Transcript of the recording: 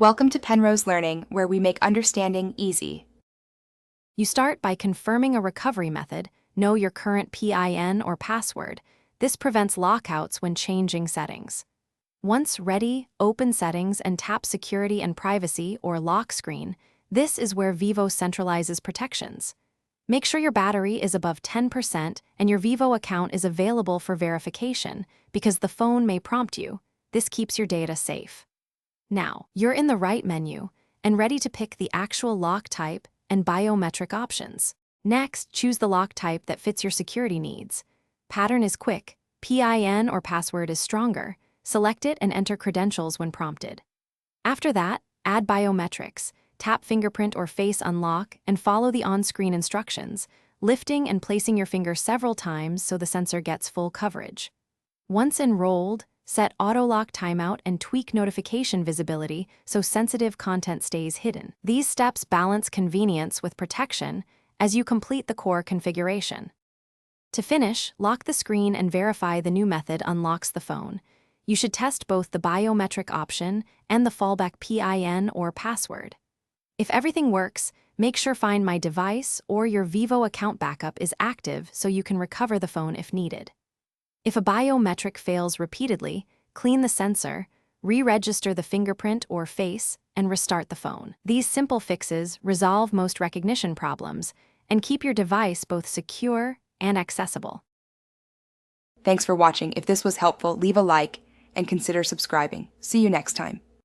Welcome to Penrose Learning, where we make understanding easy. You start by confirming a recovery method, know your current PIN or password. This prevents lockouts when changing settings. Once ready, open Settings and tap Security and Privacy or Lock Screen. This is where Vivo centralizes protections. Make sure your battery is above 10% and your Vivo account is available for verification because the phone may prompt you. This keeps your data safe. Now, you're in the right menu and ready to pick the actual lock type and biometric options. Next, choose the lock type that fits your security needs. Pattern is quick, PIN or password is stronger. Select it and enter credentials when prompted. After that, add biometrics. Tap fingerprint or face unlock and follow the on-screen instructions, lifting and placing your finger several times so the sensor gets full coverage. Once enrolled, set auto-lock timeout and tweak notification visibility so sensitive content stays hidden. These steps balance convenience with protection as you complete the core configuration. To finish, lock the screen and verify the new method unlocks the phone. You should test both the biometric option and the fallback PIN or password. If everything works, make sure Find My Device or your Vivo account backup is active so you can recover the phone if needed. If a biometric fails repeatedly, clean the sensor, re-register the fingerprint or face, and restart the phone. These simple fixes resolve most recognition problems and keep your device both secure and accessible. Thanks for watching. If this was helpful, leave a like and consider subscribing. See you next time.